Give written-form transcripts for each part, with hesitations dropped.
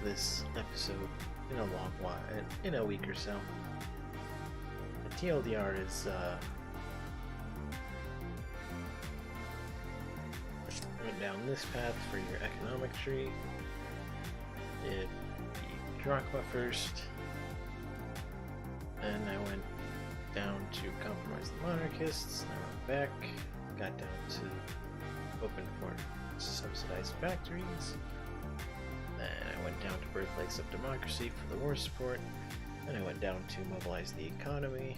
this episode in a long while, in a week or so. The TLDR is went down this path for your economic tree. Did the drachma first, and I went down to compromise the monarchists. I went back, got down to open for subsidized factories. Then I went down to birthplace of democracy for the war support. Then I went down to mobilize the economy,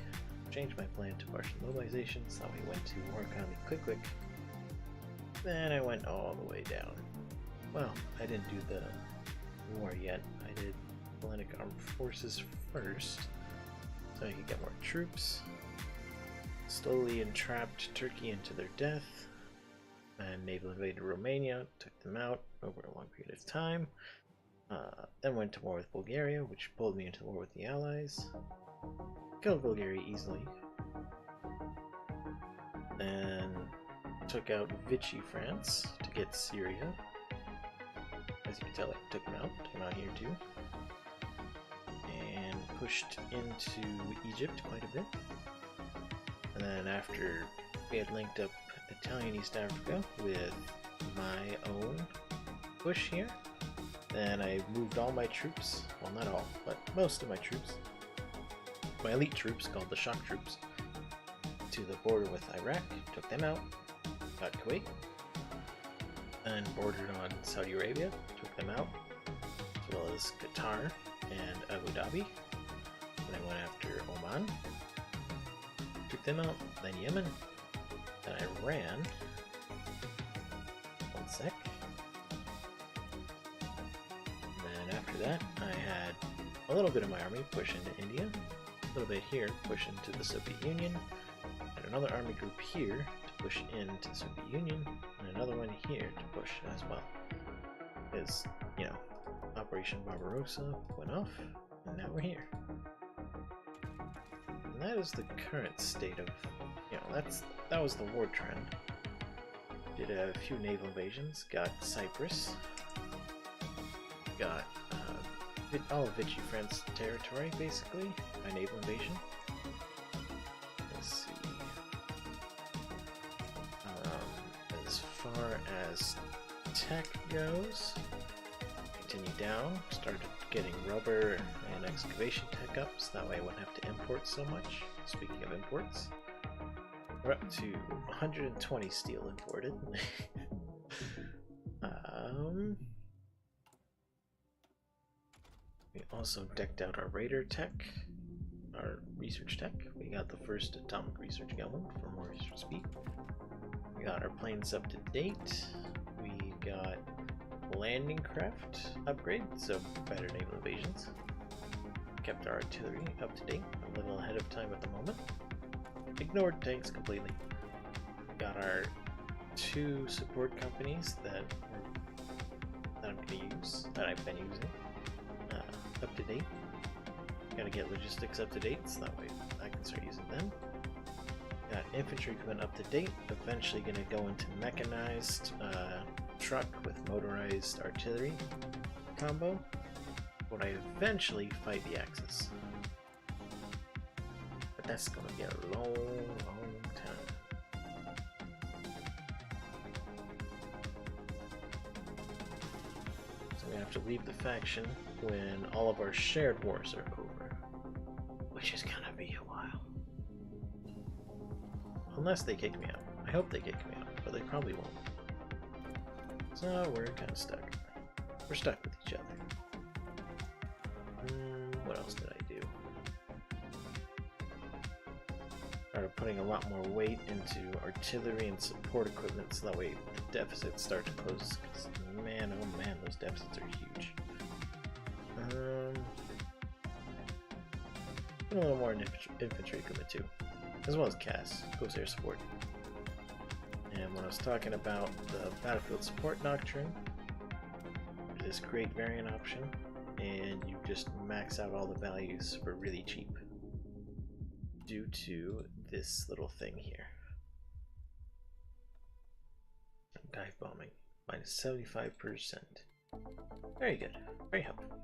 changed my plan to partial mobilization, so we went to war economy quick. Then I went all the way down. Well, I didn't do the war yet. I did Hellenic Armed Forces first, so I could get more troops. Slowly entrapped Turkey into their death, and naval invaded Romania, took them out over a long period of time. Then went to war with Bulgaria, which pulled me into war with the Allies. Killed Bulgaria easily. Then took out Vichy France to get Syria. As you can tell, I took them out here too. And pushed into Egypt quite a bit. And then after we had linked up Italian East Africa with my own push here, then I moved all my troops, well not all, but most of my troops, my elite troops called the shock troops, to the border with Iraq, took them out, got Kuwait, and bordered on Saudi Arabia, took them out, as well as Qatar and Abu Dhabi. Then I went after Oman, took them out, then Yemen, then Iran, one sec, and then after that I had a little bit of my army push into India, a little bit here push into the Soviet Union, and another army group here to push into the Soviet Union, and another one here to push as well. Because, you know, Operation Barbarossa went off, and now we're here. And that is the current state of, you know, that was the war trend. Did a few naval invasions, got Cyprus, got all of Vichy France territory, basically, by naval invasion. Let's see. As far as tech goes, continue down, started getting rubber and excavation tech up, so that way I wouldn't have to import so much. Speaking of imports, we're up to 120 steel imported. We also decked out our radar tech, our research tech. We got the first atomic research going for more research speed. We got our planes up to date. We got landing craft upgrade, so better naval invasions. Kept our artillery up to date, a little ahead of time at the moment. Ignored tanks completely. Got our 2 support companies that I'm gonna use, that I've been using, up to date. Gotta get logistics up to date, so that way I can start using them. Got infantry equipment up to date. Eventually gonna go into mechanized truck with motorized artillery combo. When I eventually fight the Axis. But that's gonna be a long time. So we have to leave the faction when all of our shared wars are over. Which is gonna be a while. Unless they kick me out. I hope they kick me out, but they probably won't. So we're kind of stuck. We're stuck with each other. What else did I do? Started putting a lot more weight into artillery and support equipment, so that way the deficits start to close. Because man, oh man, those deficits are huge. A little more infantry equipment too, as well as CAS, Coast Air Support. And when I was talking about the battlefield support doctrine, there's this great variant option, and you just max out all the values for really cheap due to this little thing here. Dive bombing, minus 75%. Very good, very helpful.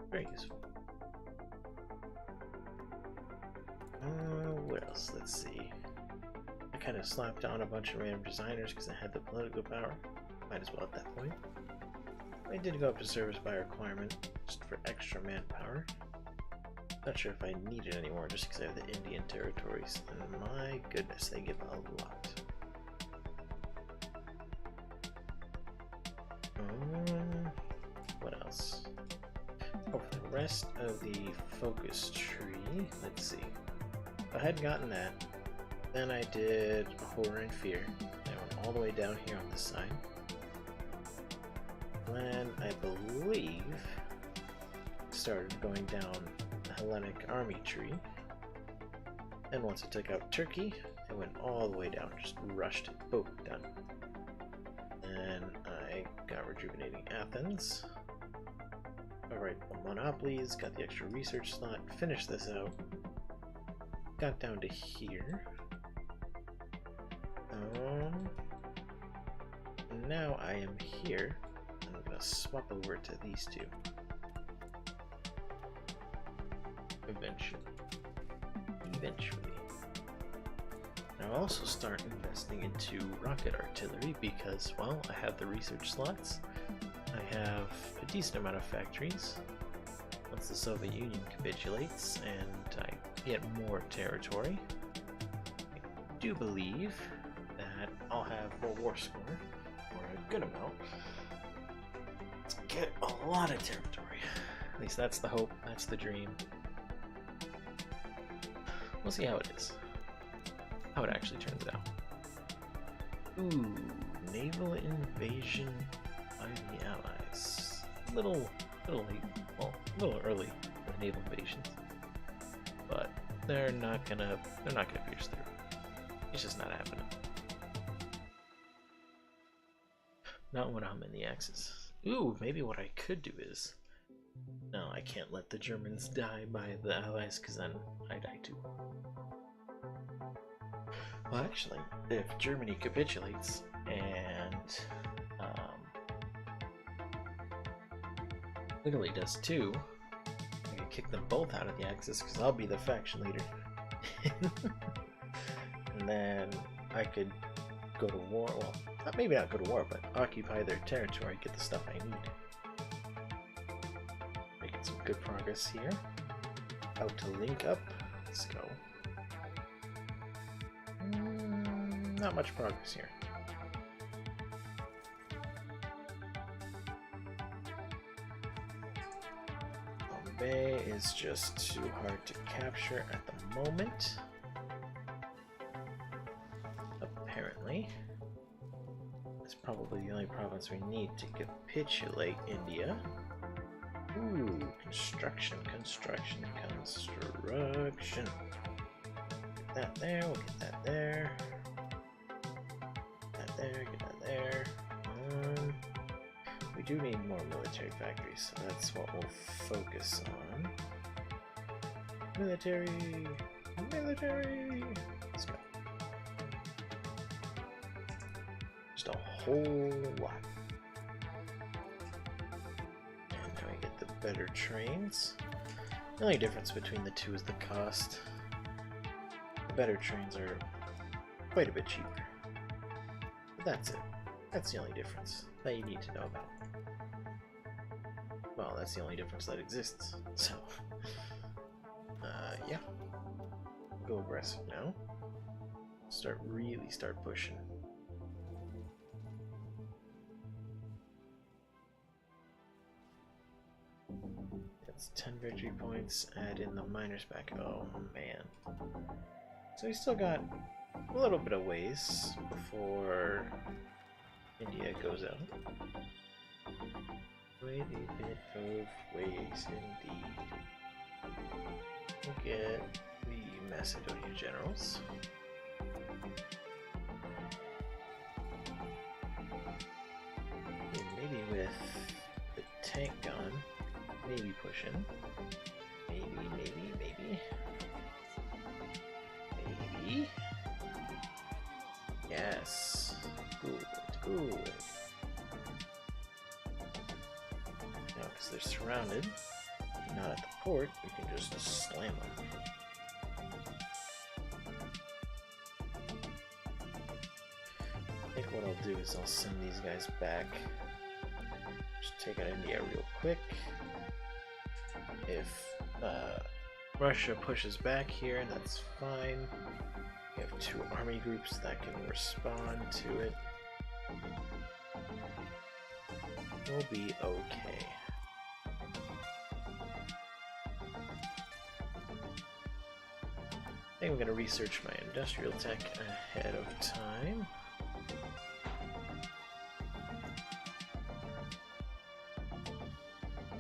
else? Let's see. I kind of slapped on a bunch of random designers because I had the political power. Might as well at that point. I did go up to service by requirement, just for extra manpower. Not sure if I need it anymore, just because I have the Indian territories. And my goodness, they give a lot. What else? Oh, for the rest of the focus tree, let's see. If I hadn't gotten that, then I did Horror and Fear. I went all the way down here on this side. Then I believe started going down the Hellenic army tree. And once I took out Turkey, I went all the way down, just rushed it. Boom, done. And I got Rejuvenating Athens. Alright, monopolies, got the extra research slot, finished this out. Got down to here. Now I am here. I'm gonna swap over to these two. Eventually. I'll also start investing into rocket artillery because, well, I have the research slots. I have a decent amount of factories. Once the Soviet Union capitulates and I get more territory, I do believe that I'll have World War score, or a good amount. Let's get a lot of territory. At least that's the hope, that's the dream. We'll see how it is. How it actually turns out. Ooh, naval invasion by the Allies. A little late, well, a little early for the naval invasions. But they're not gonna pierce through. It's just not happening. Not when I'm in the Axis. Ooh, maybe what I could do is... No, I can't let the Germans die by the Allies, because then I die too. Well, actually, if Germany capitulates and Italy does too, I can kick them both out of the Axis because I'll be the faction leader. And then I could go to war, well, maybe not go to war, but occupy their territory, get the stuff I need. Making some good progress here. Out to link up. Let's go. Not much progress here. Bombay is just too hard to capture at the moment. Apparently. It's probably the only province we need to capitulate India. Ooh, construction. Get that there, we'll get that there. Get that there. We do need more military factories, so that's what we'll focus on. Military! Let's go. Just a whole lot. And now we get the better trains. The only difference between the two is the cost. The better trains are quite a bit cheaper. But that's it. That's the only difference that you need to know about. Well, that's the only difference that exists. So, yeah. Go aggressive now. Really start pushing. That's 10 victory points. Add in the miners back. Oh man. So we still got a little bit of ways before India goes out. Quite a bit of ways indeed. We'll get the Macedonia generals. And maybe with the tank gun, maybe pushing. Maybe. Yes. Good. Now, because they're surrounded, not at the port, we can just slam them. what I'll do is I'll send these guys back. Just take out India real quick. If Russia pushes back here, that's fine. We have 2 army groups that can respond to it. We'll be okay. I think I'm going to research my industrial tech ahead of time.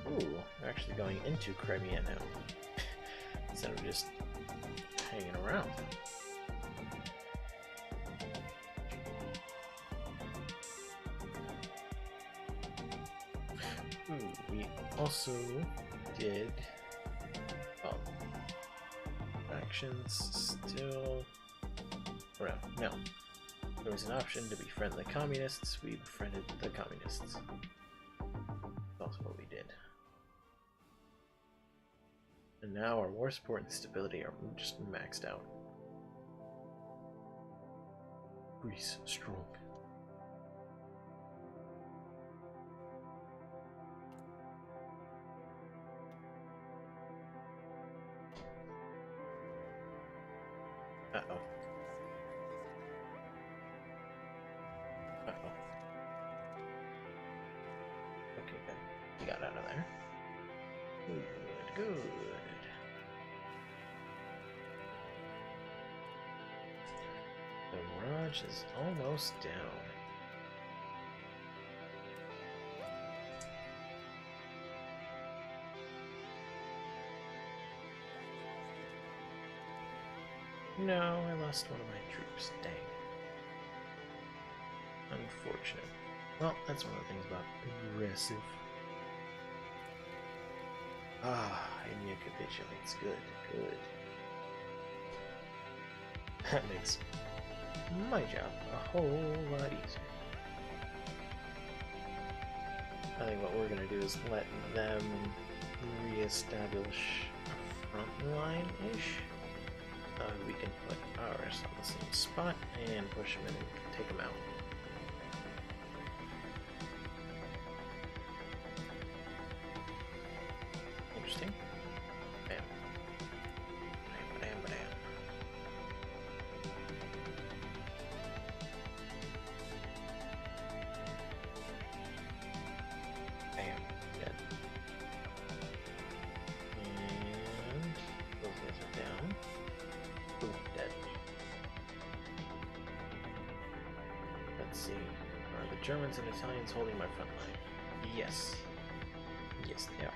Ooh, we're actually going into Crimea now, instead of just hanging around. Ooh, we also did... Oh. Actions still around. No. There was an option to befriend the communists. We befriended the communists. That's what we did. And now our war support and stability are just maxed out. Greece strong. Uh-oh. Uh-oh. Okay, good. We got out of there. Good, good. The barrage is almost down. No, I lost one of my troops. Dang. Unfortunate. Well, that's one of the things about aggressive. Ah, India capitulates. Good, good. That makes my job a whole lot easier. I think what we're gonna do is let them re-establish a front line-ish. We can put ours on the same spot and push them in and take them out. Interesting. Bam. Bam, bam, bam. Bam. Good. And those guys are down. Ooh, dead. Let's see. Are the Germans and Italians holding my front line? Yes. Yes, they are.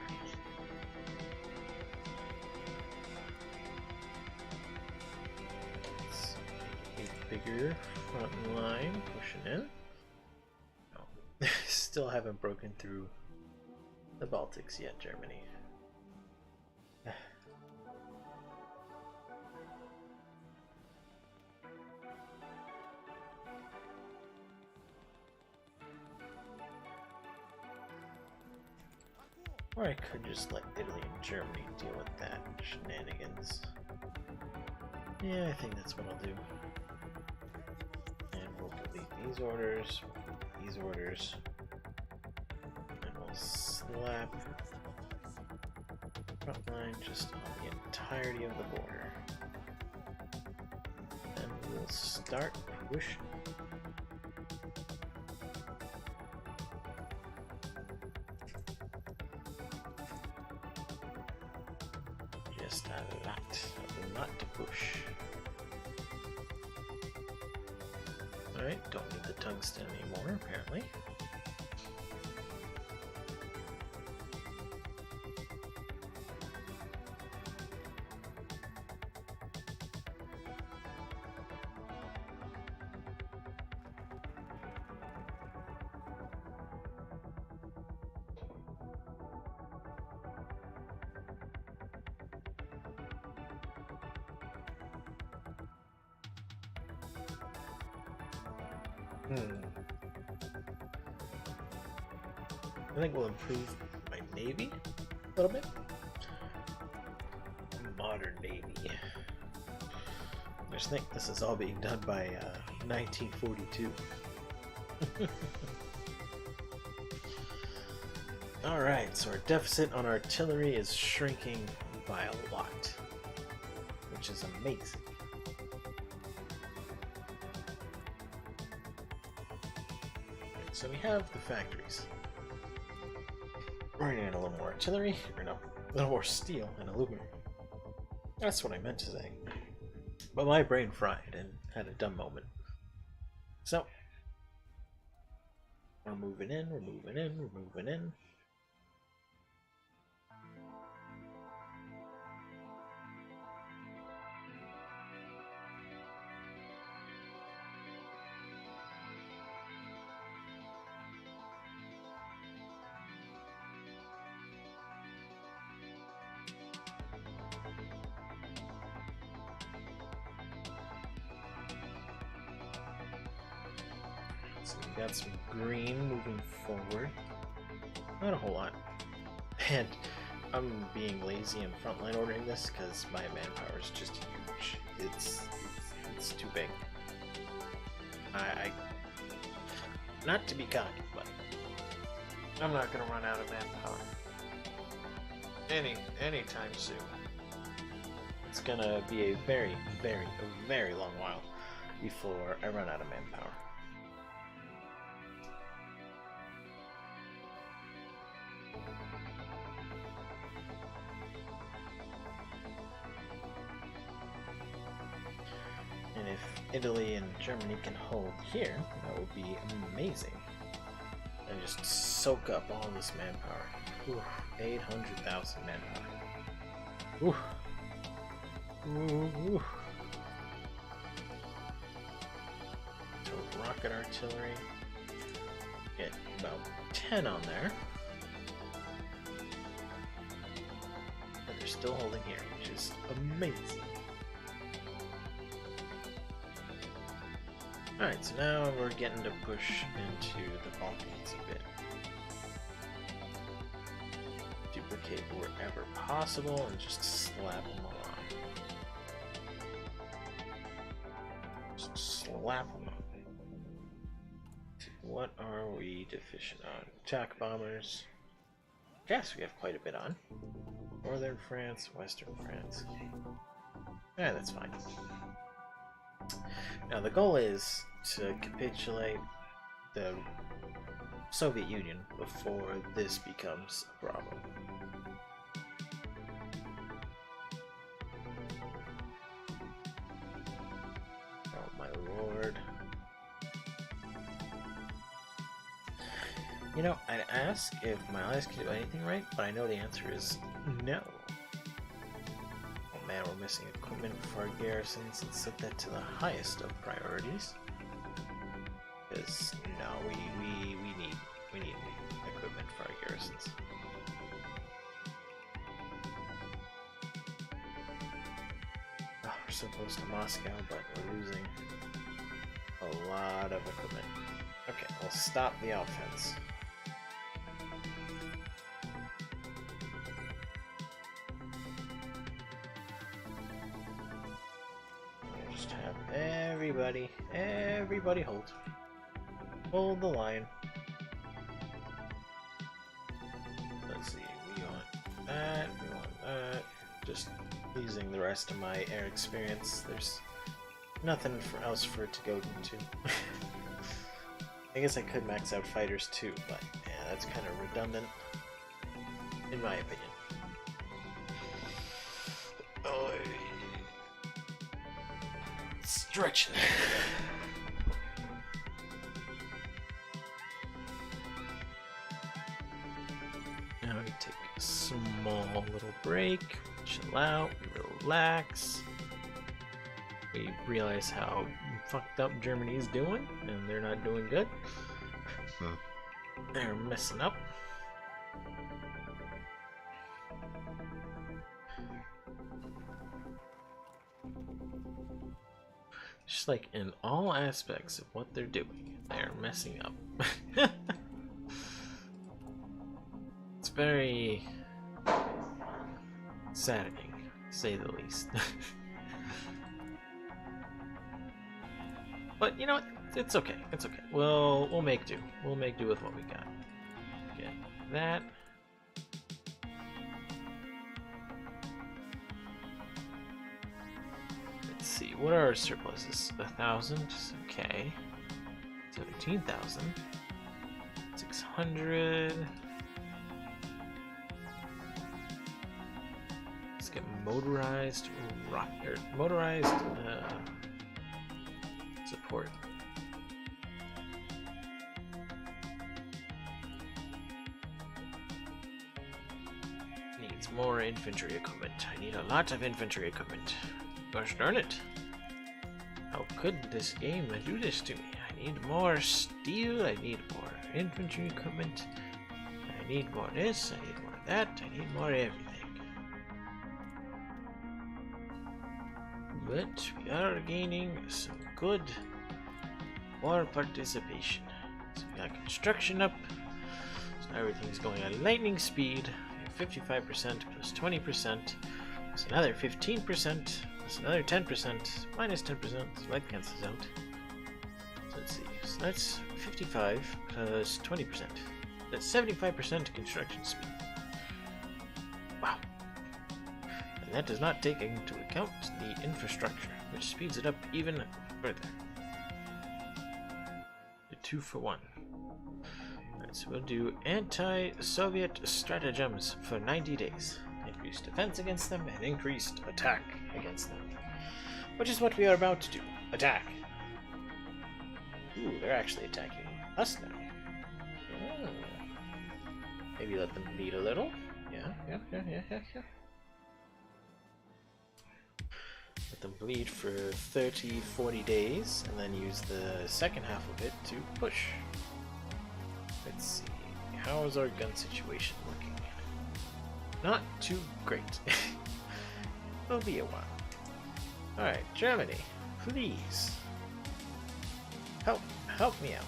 Let's make a bigger front line. Pushing in. No. Still haven't broken through the Baltics yet, Germany. Or I could just let Italy and Germany deal with that shenanigans. Yeah, I think that's what I'll do. And we'll delete these orders, and we'll slap front line just on the entirety of the border. And we'll start pushing. Just a lot to push. Alright, don't need the tungsten anymore, apparently. I think we'll improve my navy a little bit. Modern navy. I just think this is all being done by 1942. Alright, so our deficit on artillery is shrinking by a lot, which is amazing. Right, so we have the factories. We're gonna need a little more artillery, or no, a little more steel and aluminum. That's what I meant to say. But my brain fried and had a dumb moment. So, we're moving in, we're moving in, we're moving in. So we got some green moving forward. Not a whole lot. And I'm being lazy and frontline ordering this because my manpower is just huge. It's too big. I not to be cocky, but I'm not gonna run out of manpower anytime soon. It's gonna be a very long while before I run out of manpower. And if Italy and Germany can hold here, that would be amazing. And just soak up all this manpower. Ooh, 800,000 manpower. Ooh. Ooh. So rocket artillery. Get about 10 on there. And they're still holding here, which is amazing. Alright, so now we're getting to push into the Balkans a bit. Duplicate wherever possible and just slap them along. Just slap them on. What are we deficient on? Attack bombers. Guess we have quite a bit on. Northern France, Western France. Yeah, that's fine. Now the goal is to capitulate the Soviet Union before this becomes a problem. Oh my lord. You know, I'd ask if my allies can do anything right, but I know the answer is no. Oh man, we're missing equipment for our garrisons. Let's set that to the highest of priorities. Because no, we need equipment for our garrisons. Oh, we're so close to Moscow, but we're losing a lot of equipment. Okay, we'll stop the offense. We'll just have everybody hold. Hold the line. Let's see, we want that, we want that. Just using the rest of my air experience. There's nothing else for it to go into. I guess I could max out fighters too, but yeah, that's kind of redundant, in my opinion. Oh, stretch it. Now we take a small little break, chill out, relax. We realize how fucked up Germany is doing, and they're not doing good. They're messing up. Just like in all aspects of what they're doing, they're messing up. It's very saddening, to say the least. But you know what? It's okay. It's okay. We'll make do. We'll make do with what we got. Get that. Let's see. What are our surpluses? 1,000. Okay. 17,000. 600. Let's get motorized support. Needs more infantry equipment. I need a lot of infantry equipment. Gosh darn it. How could this game do this to me? I need more steel, I need more infantry equipment, I need more this, I need more that, I need more everything. But we are gaining some good war participation. So we got construction up, so everything's going at lightning speed. 55% plus 20% plus another 15% plus another 10% minus 10%, so that cancels out. So let's see, so that's 55 plus 20%. That's 75% construction speed. Wow. And that does not take into account the infrastructure, which speeds it up even further. A 2 for 1. Alright, so we'll do anti-Soviet stratagems for 90 days. Increased defense against them and increased attack against them. Which is what we are about to do. Attack. Ooh, they're actually attacking us now. Oh. Maybe let them bleed a little. Yeah. Let them bleed for 30, 40 days, and then use the second half of it to push. Let's see. How is our gun situation looking? Not too great. It'll be a while. Alright, Germany, please. Help me out.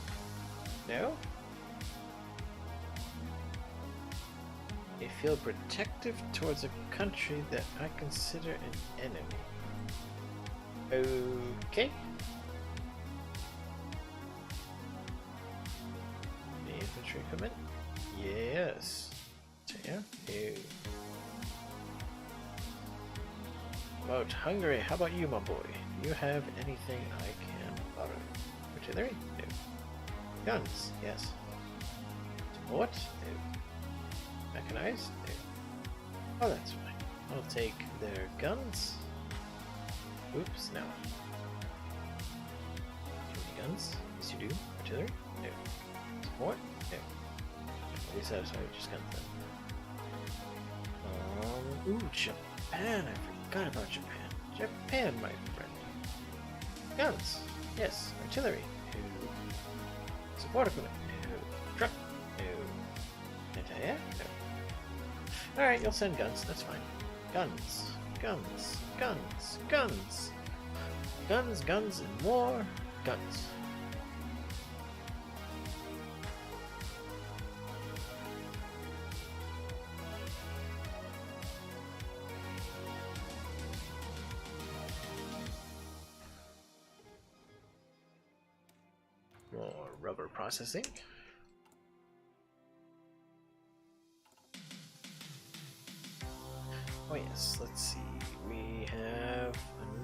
No? I feel protective towards a country that I consider an enemy. Okay. The infantry equipment? Yes. Yeah. No. About Hungary, how about you, my boy? Do you have anything I can borrow? Artillery? No. Guns? Yes. Support? No. Mechanized? No. Oh, that's fine. I'll take their guns. Oops, no. Guns? Yes, you do. Artillery? No. Support? No. At least satisfied with just guns then. Ooh, Japan! I forgot about Japan. Japan, my friend. Guns. Yes. Artillery. No. Support equipment. No. Truck. No. Anti-air. No. Alright, you'll send guns. That's fine. Guns. Guns. Guns. Guns. Guns, guns, and more guns. More rubber processing. Oh yes, let's see. We have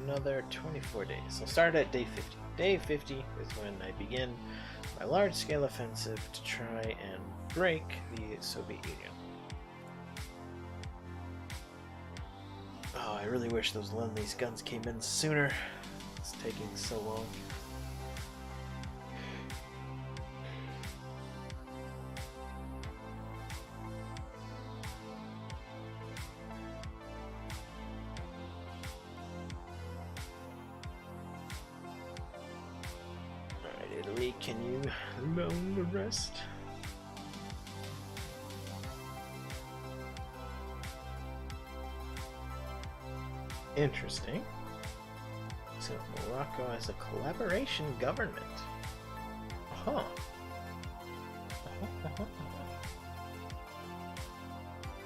another 24 days. I'll start at day 50. Day 50 is when I begin my large-scale offensive to try and break the Soviet Union. Oh, I really wish those Lend-Lease guns came in sooner. It's taking so long. Can you loan the rest? Interesting. So Morocco has a collaboration government. Huh.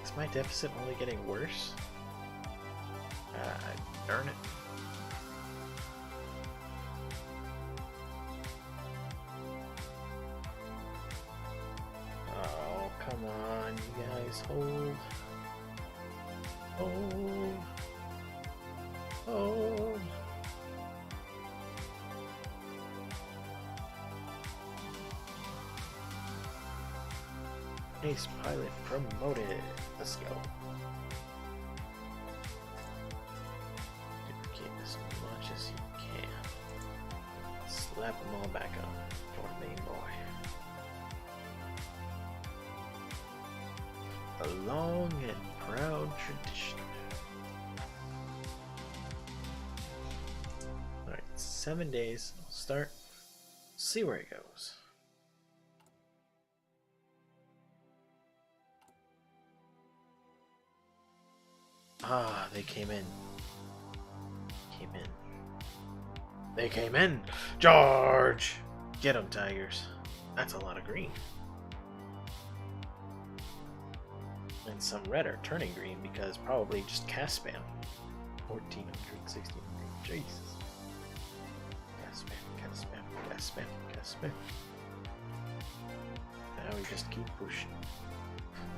Is my deficit only getting worse? Darn it. Nice hold. Hold. Hold. Ace pilot promoted. Let's go. Duplicate as much as you can. Slap them all back on for main boy. A long and proud tradition. Alright, 7 days. I'll start. See where it goes. Ah, they came in. They came in! Charge! Get them, Tigers. That's a lot of green. And some red are turning green because probably just cast spam. 1400, 1600. Jesus. Cast spam, cast spam, cast spam, cast spam. Now we just keep pushing.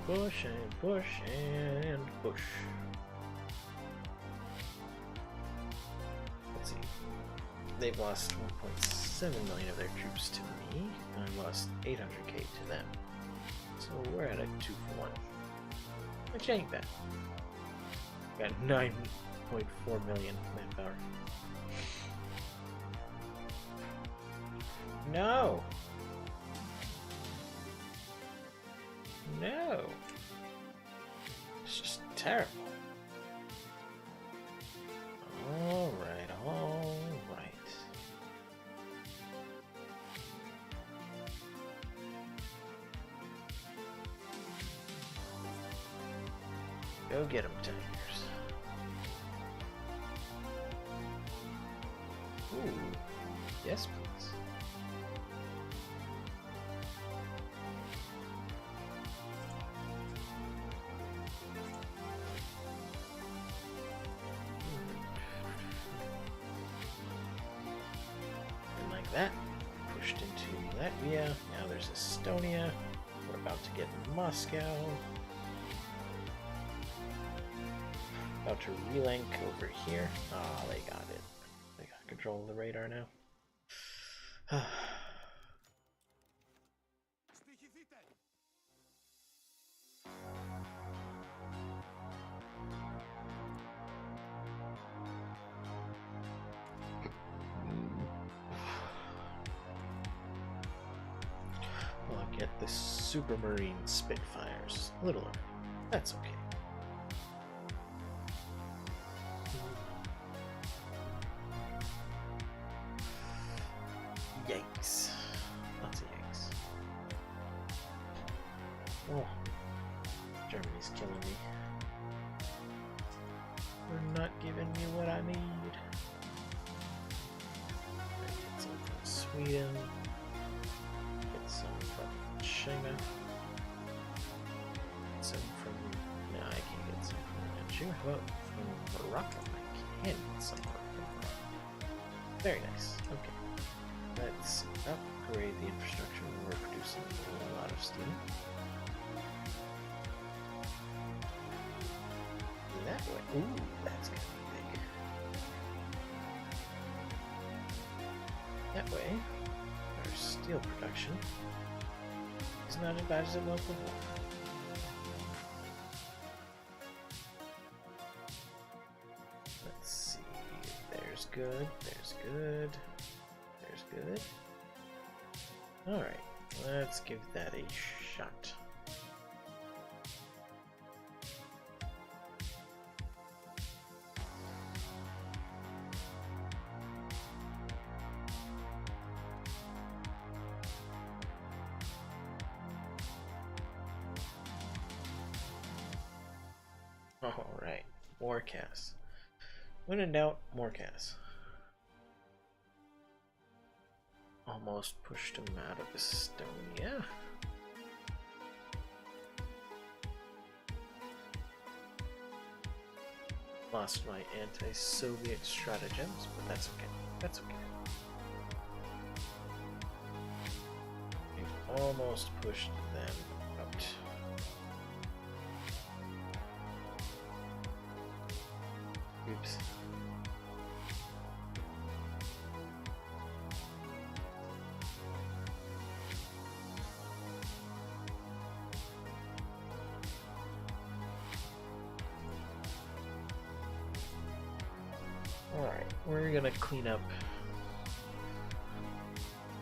Push and push and push. Let's see. They've lost 1.7 million of their troops to me, and I've lost 800k to them. So we're at a 2-for-1. Which ain't bad. Got 9.4 million manpower. No! No! It's just terrible. Alright, alright. Go get them, Tigers. Ooh. Yes, please. And like that. Pushed into Latvia. Now there's Estonia. We're about to get Moscow. About to relink over here. Ah, they got it. They got control of the radar now. Well, I'll get the Supermarine Spitfires. A little early. That's okay. Yikes. Lots of yikes. Oh. Germany's killing me. They're not giving me what I need. Get some from Sweden. Get some from China. Get some from... No, I can't get some from Nigeria. How about from Morocco? I can get some from Morocco. Very nice. Okay. Let's upgrade the infrastructure. We're producing a lot of steam. That way. Ooh, that's gonna be big. That way, our steel production is not as bad as it was before. Let's see. There's good. There's good. There's good. Alright, let's give that a shot. Alright, Warcast. When in doubt, Warcast. Almost pushed him out of Estonia. Lost my anti-Soviet stratagems, but that's okay. That's okay. We've almost pushed them out. troops. Alright, we're gonna clean up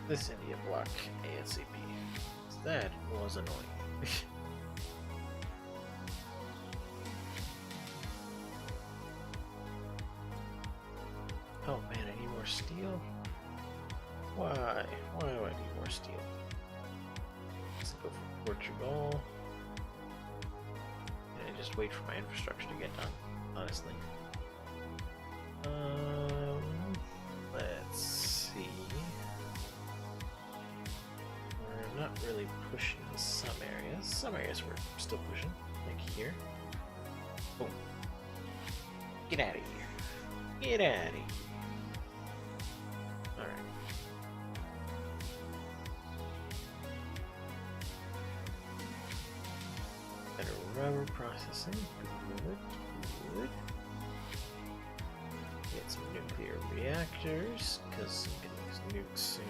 this India block ASAP. That was annoying. Oh man, I need more steel? Why? Why do I need more steel? Let's go for Portugal. And I just wait for my infrastructure to get done, honestly. Let's see. We're not really pushing some areas. Some areas we're still pushing, like here. Boom. Get out of here. Get out of here. Alright. Better rubber processing. Good. Good. Get some nuclear reactors, because I'm gonna use nukes soon.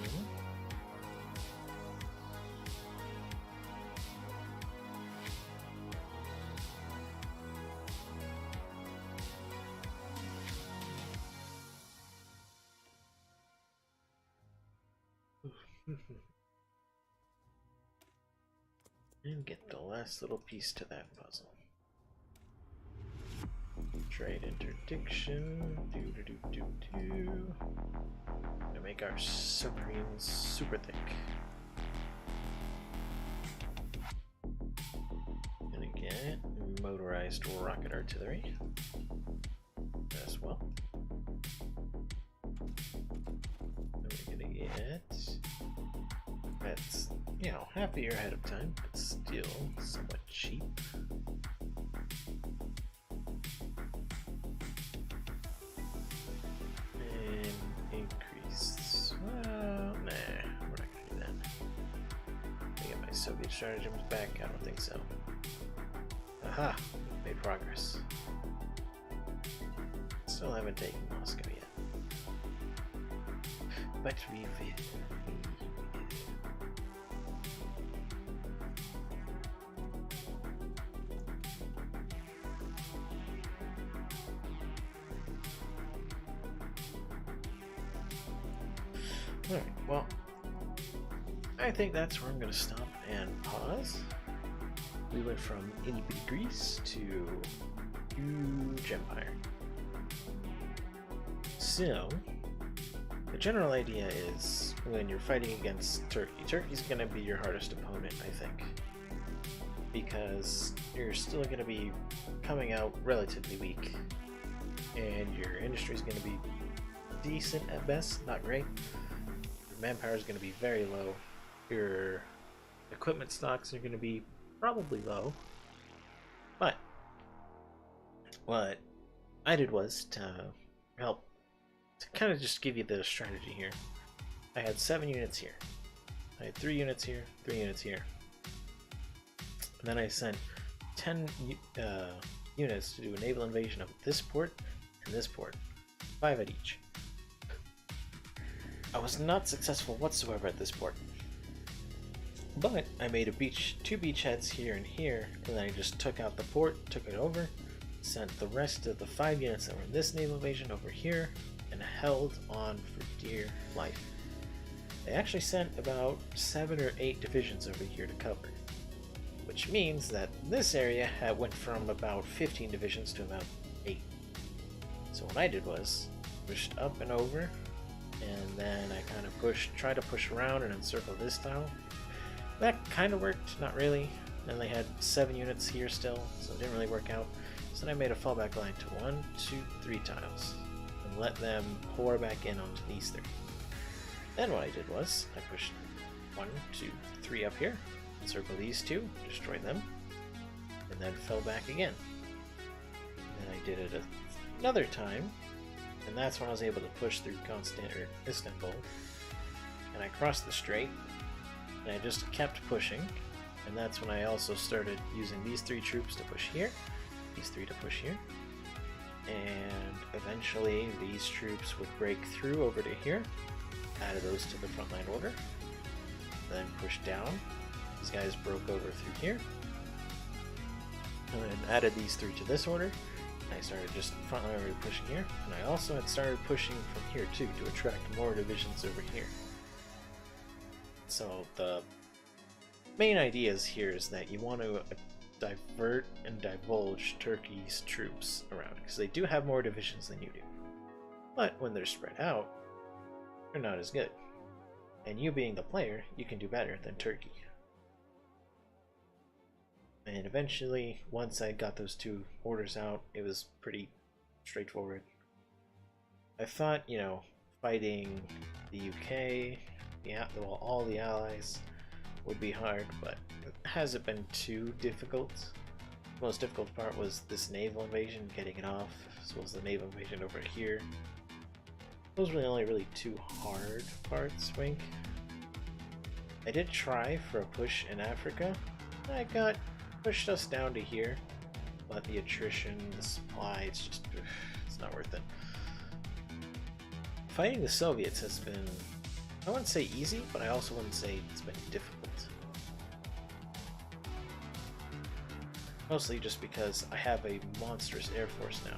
And get the last little piece to that puzzle. Trade interdiction. Gonna make our submarines super thick. Gonna get motorized rocket artillery as well. And we're gonna get, that's, you know, half a year ahead of time, but still somewhat cheap. Soviet stratagems back? I don't think so. Aha! We've made progress. Still haven't taken Moscow yet. But we will. Alright, well, I think that's where I'm going to stop and pause. We went from itty bitty Greece to huge empire. So, the general idea is when you're fighting against Turkey, Turkey's going to be your hardest opponent, I think. Because you're still going to be coming out relatively weak. And your industry is going to be decent at best, not great. Your manpower is going to be very low. Your equipment stocks are going to be probably low, but what I did was to help to kind of just give you the strategy here. I had 7 units here, I had 3 units here, 3 units here, and then I sent 10 units to do a naval invasion of this port and this port, 5 at each. I was not successful whatsoever at this port. But I made 2 beachheads here and here, and then I just took out the port, took it over, sent the rest of the 5 units that were in this naval invasion over here, and held on for dear life. They actually sent about 7 or 8 divisions over here to cover, which means that this area went from about 15 divisions to about 8. So what I did was pushed up and over, and then I kind of tried to push around and encircle this tile. That kind of worked, not really. And they had 7 units here still, so it didn't really work out. So then I made a fallback line to 1, 2, 3 tiles, and let them pour back in onto these 3. Then what I did was, I pushed 1, 2, 3 up here, encircle these 2, destroy them, and then fell back again. And then I did it another time, and that's when I was able to push through Istanbul. And I crossed the strait, and I just kept pushing, and that's when I also started using these 3 troops to push here, these 3 to push here, and eventually these troops would break through over to here, added those to the frontline order, then pushed down. These guys broke over through here, and then added these three to this order. I started just frontline order pushing here, and I also had started pushing from here too to attract more divisions over here. So the main ideas here is that you want to divert and divulge Turkey's troops around, because they do have more divisions than you do. But when they're spread out, they're not as good. And you being the player, you can do better than Turkey. And eventually, once I got those two orders out, it was pretty straightforward. I thought, you know, fighting the UK, well, all the allies, would be hard, but it hasn't been too difficult. The most difficult part was this naval invasion, getting it off, as well as the naval invasion over here. Those were the only really two hard parts, Wink. I did try for a push in Africa. I got pushed us down to here, but the attrition, the supply, it's not worth it. Fighting the Soviets has been, I wouldn't say easy, but I also wouldn't say it's been difficult. Mostly just because I have a monstrous air force now.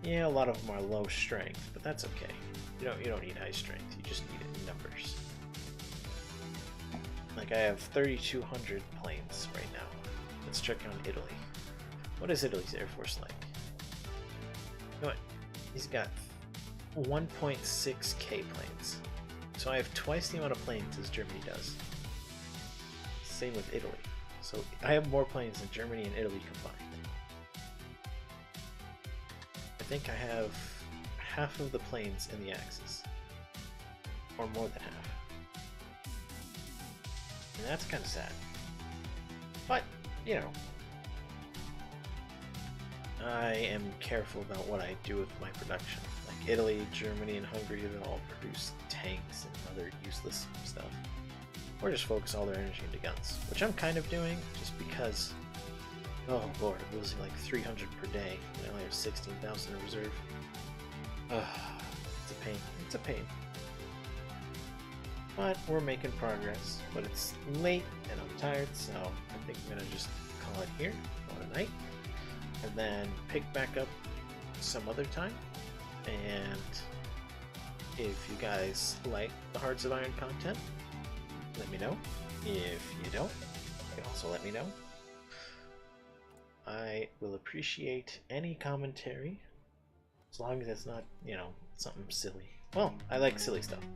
Yeah, a lot of them are low strength, but that's okay. You don't need high strength, you just need it in numbers. Like, I have 3,200 planes right now. Let's check on Italy. What is Italy's air force like? You know what? He's got 1.6k planes. So I have twice the amount of planes as Germany does. Same with Italy. So I have more planes than Germany and Italy combined. I think I have half of the planes in the Axis. Or more than half. And that's kind of sad. But, you know, I am careful about what I do with my production. Like Italy, Germany, and Hungary have all produced tanks and other useless stuff. Or just focus all their energy into guns, which I'm kind of doing, just because, oh lord, I'm losing like 300 per day, and I only have 16,000 in reserve. It's a pain. It's a pain. But we're making progress, but it's late and I'm tired, so I think I'm gonna just call it here, call it a night, and then pick back up some other time. And if you guys like the Hearts of Iron content, let me know. If you don't, you can also let me know. I will appreciate any commentary, as long as it's not, you know, something silly. Well, I like silly stuff, but